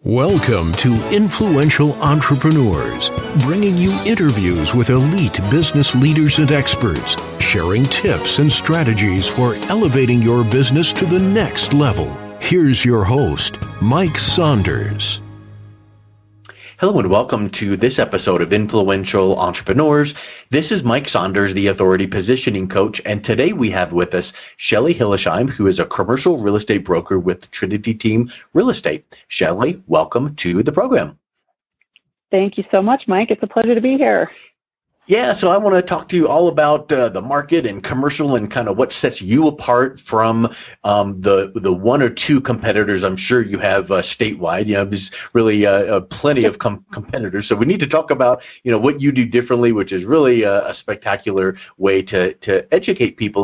Welcome to Influential Entrepreneurs, bringing you interviews with elite business leaders and experts, sharing tips and strategies for elevating your business to the next level. Here's your host, Mike Saunders. Hello and welcome to this episode of Influential Entrepreneurs. This is Mike Saunders, the Authority Positioning Coach, and today we have with us Shelley Hillesheim, who is a commercial real estate broker with the Trinity Team Real Estate. Shelley, welcome to the program. Thank you so much, Mike. It's a pleasure to be here. Yeah, so I want to talk to you all about the market and commercial and kind of what sets you apart from the one or two competitors I'm sure you have statewide. You know, there's really plenty of competitors. So we need to talk about, what you do differently, which is really a spectacular way to educate people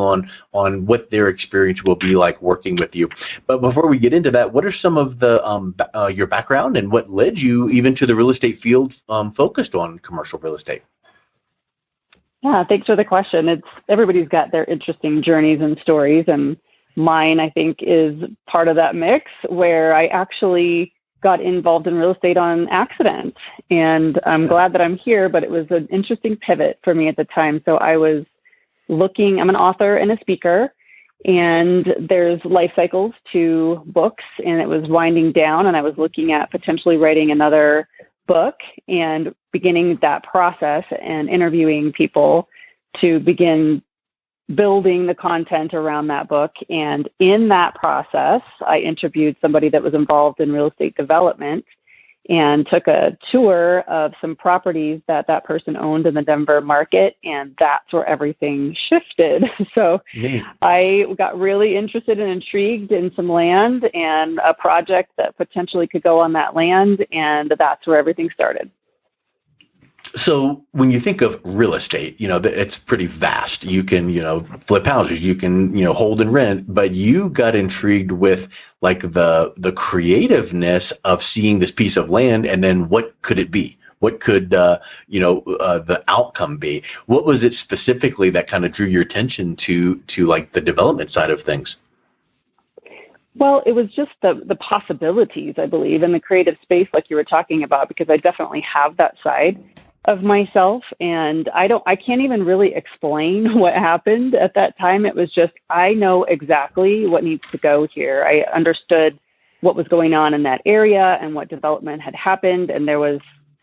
on what their experience will be like working with you. But before we get into that, what are some of the your background and what led you even to the real estate field focused on commercial real estate? Yeah, thanks for the question. Everybody's got their interesting journeys and stories, and mine, I think, is part of that mix where I actually got involved in real estate on accident. And I'm glad that I'm here, but it was an interesting pivot for me at the time. So I was I'm an author and a speaker, and there's life cycles to books, and it was winding down, and I was looking at potentially writing another book and beginning that process and interviewing people to begin building the content around that book. And in that process, I interviewed somebody that was involved in real estate development and took a tour of some properties that person owned in the Denver market, and that's where everything shifted. So I got really interested and intrigued in some land and a project that potentially could go on that land, and that's where everything started. So when you think of real estate, it's pretty vast. You can, flip houses, you can, hold and rent, but you got intrigued with like the creativeness of seeing this piece of land and then what could it be? What could, the outcome be? What was it specifically that kind of drew your attention to like the development side of things? Well, it was just the possibilities, I believe, in the creative space like you were talking about, because I definitely have that side of myself, and I can't even really explain what happened at that time. It was just, I know exactly what needs to go here. I understood what was going on in that area and what development had happened, and there was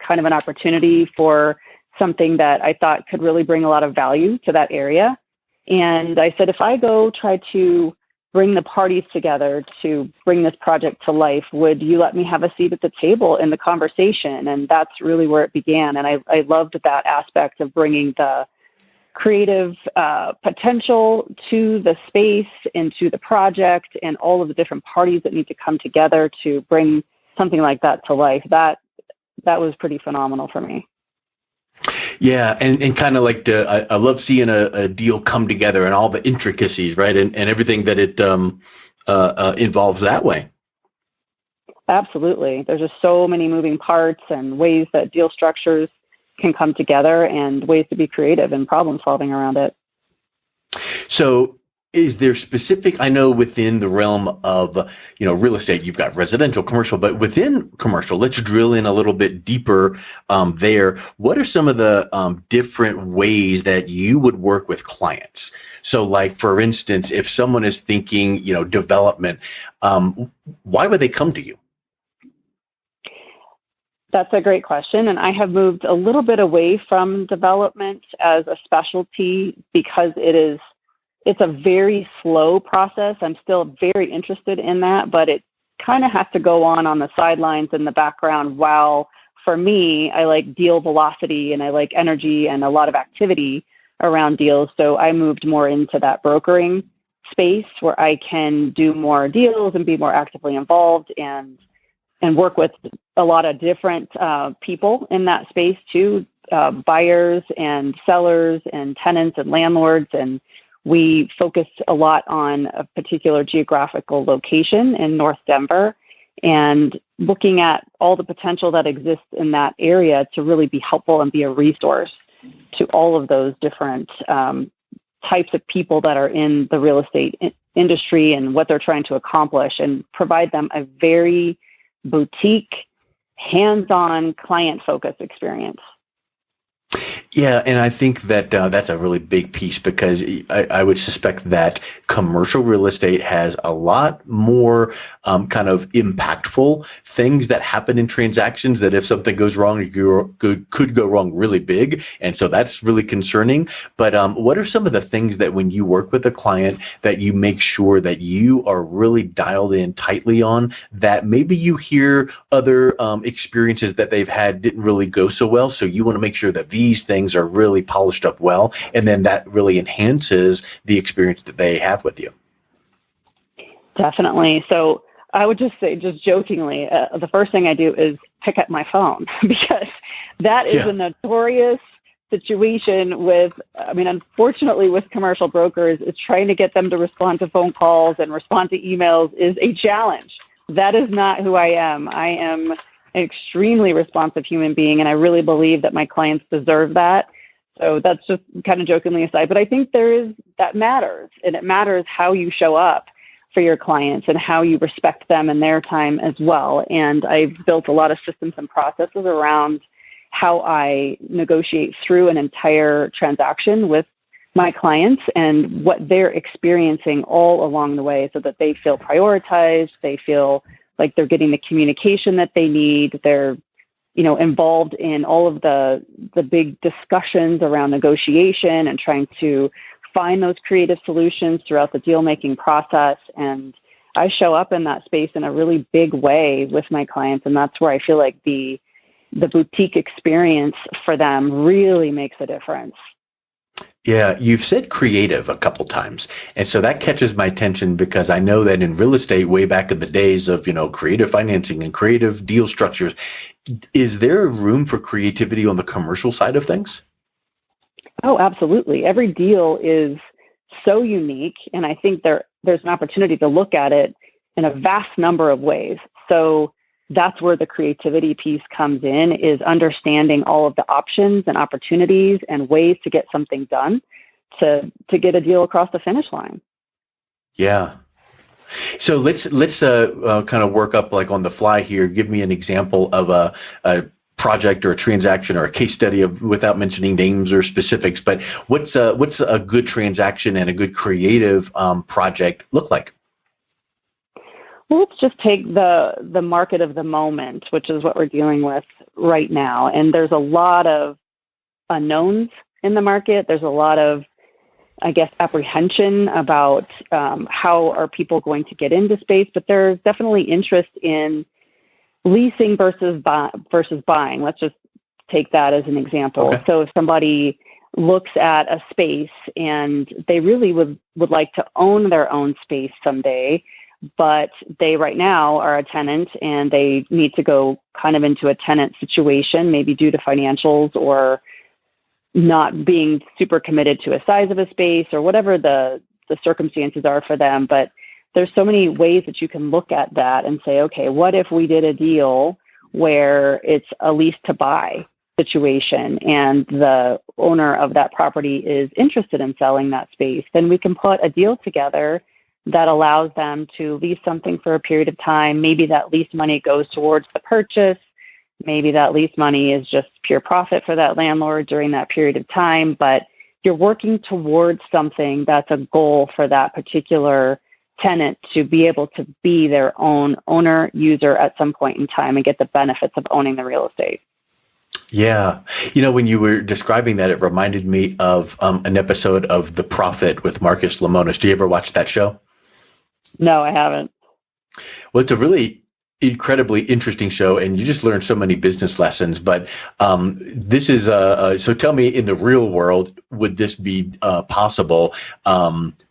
kind of an opportunity for something that I thought could really bring a lot of value to that area. And I said, if I go try to bring the parties together to bring this project to life, would you let me have a seat at the table in the conversation? And that's really where it began. And I loved that aspect of bringing the creative potential to the space and to the project and all of the different parties that need to come together to bring something like that to life. That was pretty phenomenal for me. Yeah, and kind of like I love seeing a deal come together and all the intricacies, right, and everything that it involves that way. Absolutely. There's just so many moving parts and ways that deal structures can come together and ways to be creative and problem solving around it. So is there specific, I know within the realm of, real estate, you've got residential, commercial, but within commercial, let's drill in a little bit deeper there. What are some of the different ways that you would work with clients? So like, for instance, if someone is thinking, development, why would they come to you? That's a great question. And I have moved a little bit away from development as a specialty because it's a very slow process. I'm still very interested in that, but it kind of has to go on the sidelines in the background, while for me, I like deal velocity and I like energy and a lot of activity around deals. So I moved more into that brokering space where I can do more deals and be more actively involved and work with a lot of different people in that space too, buyers and sellers and tenants and landlords. And we focused a lot on a particular geographical location in North Denver and looking at all the potential that exists in that area to really be helpful and be a resource to all of those different types of people that are in the real estate industry and what they're trying to accomplish, and provide them a very boutique, hands-on, client-focused experience. Yeah, and I think that that's a really big piece, because I would suspect that commercial real estate has a lot more kind of impactful things that happen in transactions, that if something goes wrong, it could go wrong really big. And so that's really concerning. But what are some of the things that when you work with a client that you make sure that you are really dialed in tightly on, that maybe you hear other experiences that they've had didn't really go so well, so you want to make sure that these things are really polished up well, and then that really enhances the experience that they have with you? Definitely. So I would just say, just jokingly, the first thing I do is pick up my phone, because that is a notorious situation with, unfortunately with commercial brokers, is trying to get them to respond to phone calls and respond to emails is a challenge. That is not who I am. I am an extremely responsive human being, and I really believe that my clients deserve that. So that's just kind of jokingly aside, but I think that matters, and it matters how you show up for your clients and how you respect them and their time as well. And I've built a lot of systems and processes around how I negotiate through an entire transaction with my clients and what they're experiencing all along the way, so that they feel prioritized, they feel like they're getting the communication that they need, they're involved in all of the big discussions around negotiation and trying to find those creative solutions throughout the deal-making process. And I show up in that space in a really big way with my clients, and that's where I feel like the boutique experience for them really makes a difference. Yeah, you've said creative a couple times, and so that catches my attention, because I know that in real estate, way back in the days of creative financing and creative deal structures, is there room for creativity on the commercial side of things? Oh, absolutely. Every deal is so unique, and I think there's an opportunity to look at it in a vast number of ways. So that's where the creativity piece comes in, is understanding all of the options and opportunities and ways to get something done to get a deal across the finish line. Yeah. So let's kind of work up like on the fly here. Give me an example of a project or a transaction or a case study without mentioning names or specifics, but what's a good transaction and a good creative project look like? Well, let's just take the market of the moment, which is what we're dealing with right now. And there's a lot of unknowns in the market. There's a lot of, apprehension about how are people going to get into space. But there's definitely interest in leasing versus buying. Let's just take that as an example. Okay. So if somebody looks at a space and they really would like to own their own space someday, but they right now are a tenant and they need to go kind of into a tenant situation, maybe due to financials or not being super committed to a size of a space or whatever the circumstances are for them. But there's so many ways that you can look at that and say, okay, what if we did a deal where it's a lease to buy situation and the owner of that property is interested in selling that space? Then we can put a deal together that allows them to lease something for a period of time. Maybe that lease money goes towards the purchase. Maybe that lease money is just pure profit for that landlord during that period of time. But you're working towards something that's a goal for that particular tenant to be able to be their own owner, user at some point in time and get the benefits of owning the real estate. Yeah. When you were describing that, it reminded me of an episode of The Prophet with Marcus Lemonis. Do you ever watch that show? No, I haven't. Well, it's a really incredibly interesting show, and you just learn so many business lessons. But this is so tell me, in the real world, would this be possible?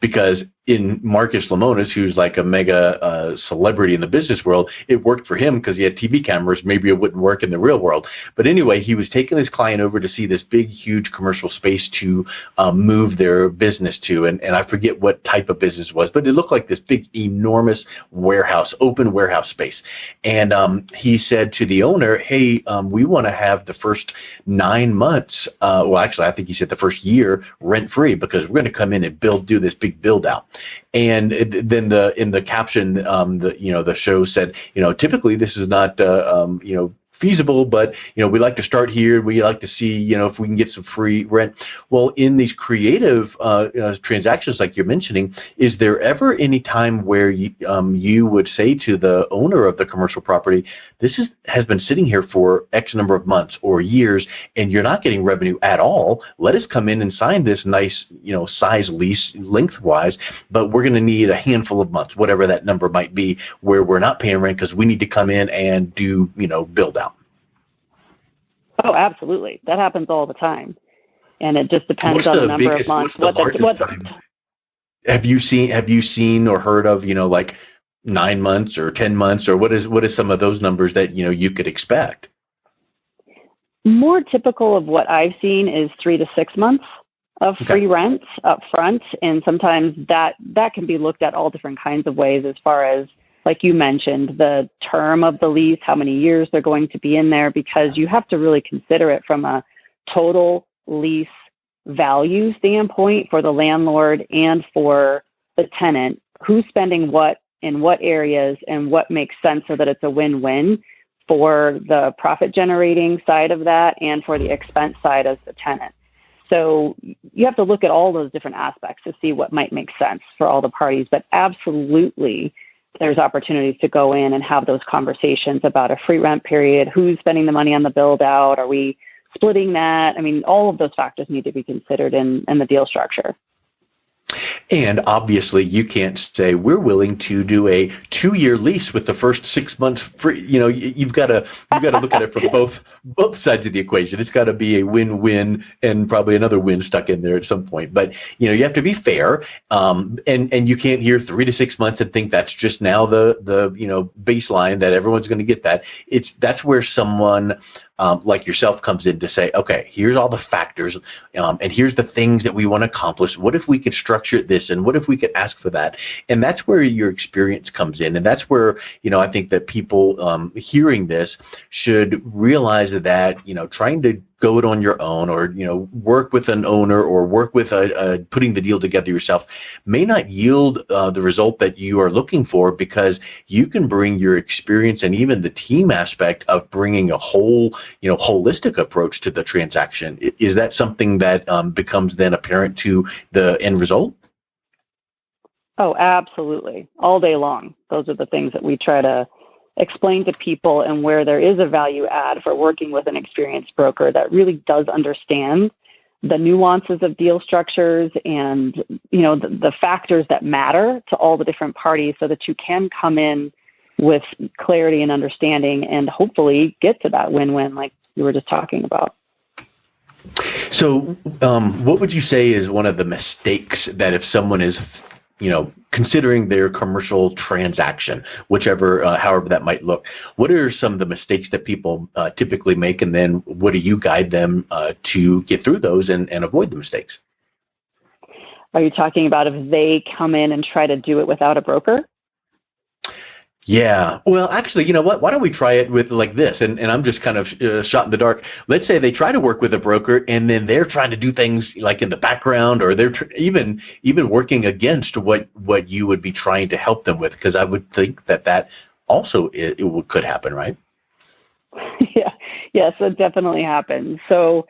Because in Marcus Lemonis, who's like a mega celebrity in the business world, it worked for him because he had TV cameras. Maybe it wouldn't work in the real world. But anyway, he was taking his client over to see this big, huge commercial space to move their business to. And I forget what type of business it was, but it looked like this big, enormous warehouse, open warehouse space. And he said to the owner, hey, we want to have the first 9 months. Well, actually, I think he said the first year year rent-free because we're going to come in and do this big build-out. And then in the caption, the show said, typically this is not, feasible, but we like to start here. We like to see if we can get some free rent. Well, in these creative transactions like you're mentioning, is there ever any time where you would say to the owner of the commercial property, this has been sitting here for X number of months or years, and you're not getting revenue at all? Let us come in and sign this nice size lease lengthwise, but we're going to need a handful of months, whatever that number might be, where we're not paying rent because we need to come in and do build out. Oh, absolutely. That happens all the time. And it just depends on the number of months. Have you seen or heard of, like 9 months or 10 months, or what is some of those numbers that, you could expect? More typical of what I've seen is 3 to 6 months of free rent up front. And sometimes that can be looked at all different kinds of ways as far as, like you mentioned, the term of the lease, how many years they're going to be in there, because you have to really consider it from a total lease value standpoint for the landlord and for the tenant, who's spending what in what areas and what makes sense so that it's a win-win for the profit generating side of that and for the expense side as the tenant. So you have to look at all those different aspects to see what might make sense for all the parties, but absolutely there's opportunities to go in and have those conversations about a free rent period, who's spending the money on the build out, are we splitting that? I mean, all of those factors need to be considered in the deal structure. And obviously, you can't say we're willing to do a 2-year lease with the first 6 months free. You've got to look at it from both sides of the equation. It's got to be a win-win and probably another win stuck in there at some point. But you have to be fair, and you can't hear 3 to 6 months and think that's just now the baseline that everyone's going to get that. That's where someone like yourself comes in to say, okay, here's all the factors, and here's the things that we want to accomplish. What if we could structure it this, and what if we could ask for that? And that's where your experience comes in, and that's where I think that people hearing this should realize that trying to go it on your own, or work with an owner, or work with putting the deal together yourself may not yield the result that you are looking for, because you can bring your experience and even the team aspect of bringing a whole holistic approach to the transaction. Is that something that becomes then apparent to the end result? Oh, absolutely. All day long. Those are the things that we try to explain to people, and where there is a value add for working with an experienced broker that really does understand the nuances of deal structures and, the factors that matter to all the different parties, so that you can come in with clarity and understanding and hopefully get to that win-win like you were just talking about. So what would you say is one of the mistakes that if someone is considering their commercial transaction, however that might look, what are some of the mistakes that people typically make, and then what do you guide them to get through those and avoid the mistakes? Are you talking about if they come in and try to do it without a broker? Yeah. Well, actually, you know what? Why don't we try it with like this? And I'm just kind of shot in the dark. Let's say they try to work with a broker, and then they're trying to do things like in the background, or they're even working against what you would be trying to help them with. Because I would think that also could happen, right? Yeah. Yes, it definitely happens. So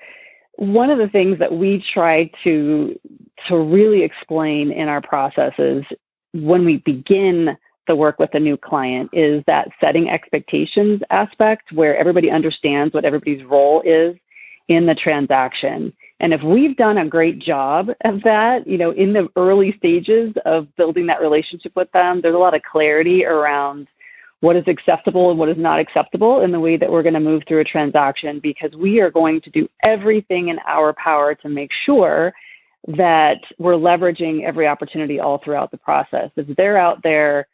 one of the things that we try to really explain in our processes when we begin the work with a new client is that setting expectations aspect, where everybody understands what everybody's role is in the transaction. And if we've done a great job of that, in the early stages of building that relationship with them, there's a lot of clarity around what is acceptable and what is not acceptable in the way that we're going to move through a transaction, because we are going to do everything in our power to make sure that we're leveraging every opportunity all throughout the process. If they're out there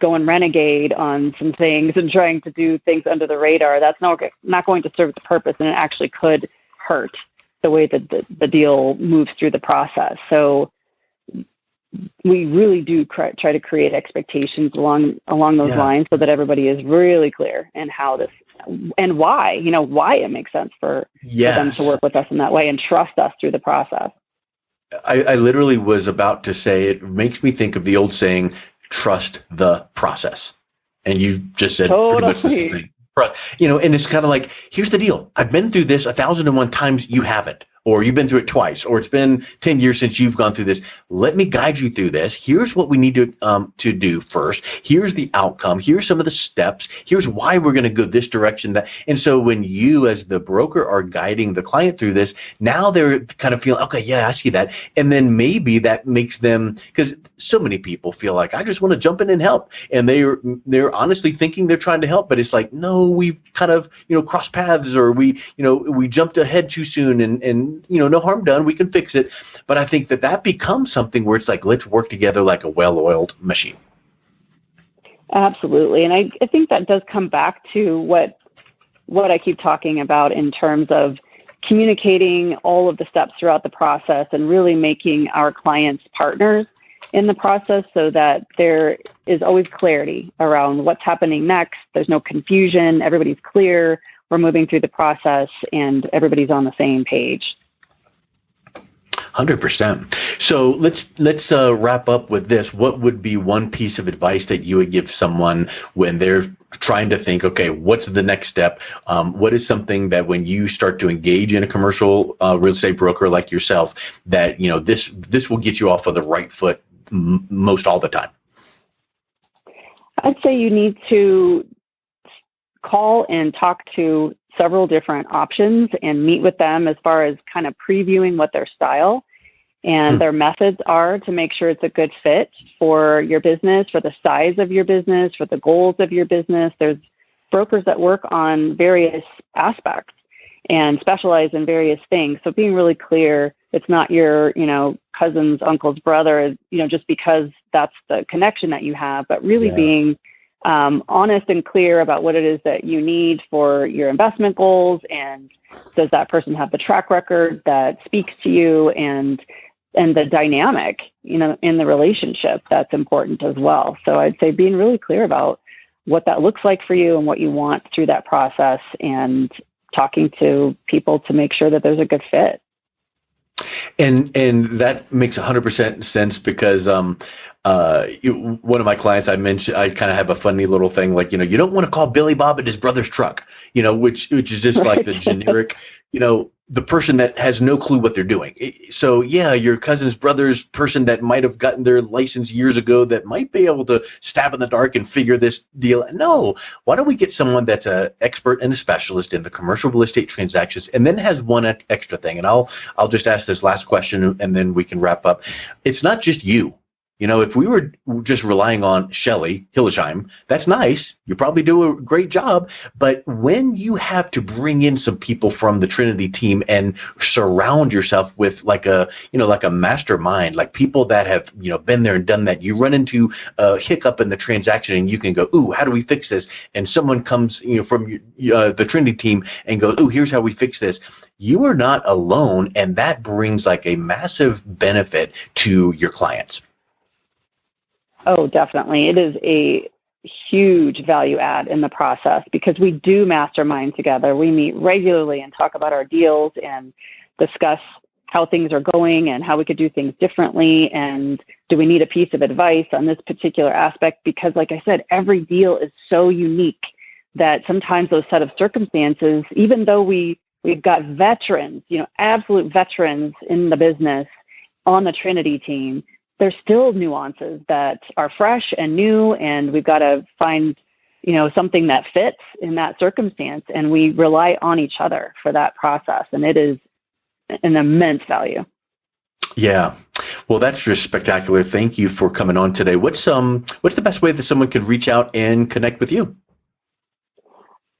going renegade on some things and trying to do things under the radar, that's not going to serve the purpose, and it actually could hurt the way that the deal moves through the process. So we really do try to create expectations along those lines, so that everybody is really clear in how this and why, why it makes sense for them to work with us in that way and trust us through the process. I literally was about to say, it makes me think of the old saying, trust the process. And you just said pretty much the same thing. And it's kind of like, here's the deal. I've been through this 1,001 times. You haven't. Or you've been through it twice, or it's been 10 years since you've gone through this. Let me guide you through this. Here's what we need to do first. Here's the outcome. Here's some of the steps. Here's why we're going to go this direction. And so when you, as the broker, are guiding the client through this, now they're kind of feeling, okay, yeah, I see that. And then maybe that makes them, because so many people feel like, I just want to jump in and help. And they're honestly thinking they're trying to help, but it's like, no, we've kind of, crossed paths, or we jumped ahead too soon, and no harm done. We can fix it. But I think that becomes something where it's like, let's work together like a well-oiled machine. Absolutely. And I think that does come back to what I keep talking about in terms of communicating all of the steps throughout the process and really making our clients partners in the process so that there is always clarity around what's happening next. There's no confusion. Everybody's clear. We're moving through the process and everybody's on the same page. 100%. So let's wrap up with this. What would be one piece of advice that you would give someone when they're trying to think, okay, what's the next step? What is something that when you start to engage in a commercial real estate broker like yourself, that this will get you off of the right foot most all the time? I'd say you need to call and talk to several different options and meet with them as far as kind of previewing what their style and their methods are to make sure it's a good fit for your business, for the size of your business, for the goals of your business. There's brokers that work on various aspects and specialize in various things. So being really clear, it's not your, cousin's uncle's brother, just because that's the connection that you have, but really being honest and clear about what it is that you need for your investment goals, and does that person have the track record that speaks to you, and the dynamic, in the relationship, that's important as well. So I'd say being really clear about what that looks like for you and what you want through that process, and talking to people to make sure that there's a good fit. And that makes 100% sense, because one of my clients, I mentioned, I kind of have a funny little thing like, you don't want to call Billy Bob at his brother's truck, which is just like the generic, the person that has no clue what they're doing. So yeah, your cousin's brother's person that might have gotten their license years ago that might be able to stab in the dark and figure this deal. No, why don't we get someone that's an expert and a specialist in the commercial real estate transactions, and then has one extra thing. And I'll just ask this last question and then we can wrap up. It's not just you. If we were just relying on Shelley, Hillesheim, that's nice. You probably do a great job. But when you have to bring in some people from the Trinity team and surround yourself with like a mastermind, like people that have, been there and done that, you run into a hiccup in the transaction and you can go, ooh, how do we fix this? And someone comes, from the Trinity team and goes, ooh, here's how we fix this. You are not alone. And that brings like a massive benefit to your clients. Oh, definitely. It is a huge value add in the process, because we do mastermind together. We meet regularly and talk about our deals and discuss how things are going and how we could do things differently. And do we need a piece of advice on this particular aspect? Because like I said, every deal is so unique that sometimes those set of circumstances, even though we've got veterans, absolute veterans in the business on the Trinity team, there's still nuances that are fresh and new, and we've got to find, something that fits in that circumstance, and we rely on each other for that process, and it is an immense value. Yeah. Well, that's just spectacular. Thank you for coming on today. What's the best way that someone could reach out and connect with you?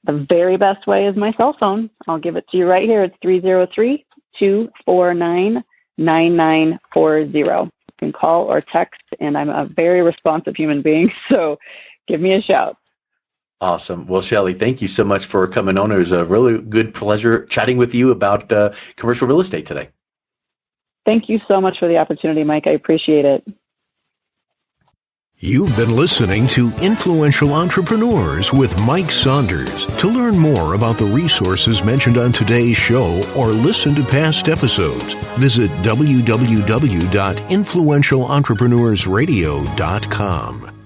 The very best way is my cell phone. I'll give it to you right here. It's 303-249-9940. Can call or text, and I'm a very responsive human being, so give me a shout. Awesome. Well, Shelley, thank you so much for coming on. It was a really good pleasure chatting with you about commercial real estate today. Thank you so much for the opportunity, Mike. I appreciate it. You've been listening to Influential Entrepreneurs with Mike Saunders. To learn more about the resources mentioned on today's show or listen to past episodes, visit www.influentialentrepreneursradio.com.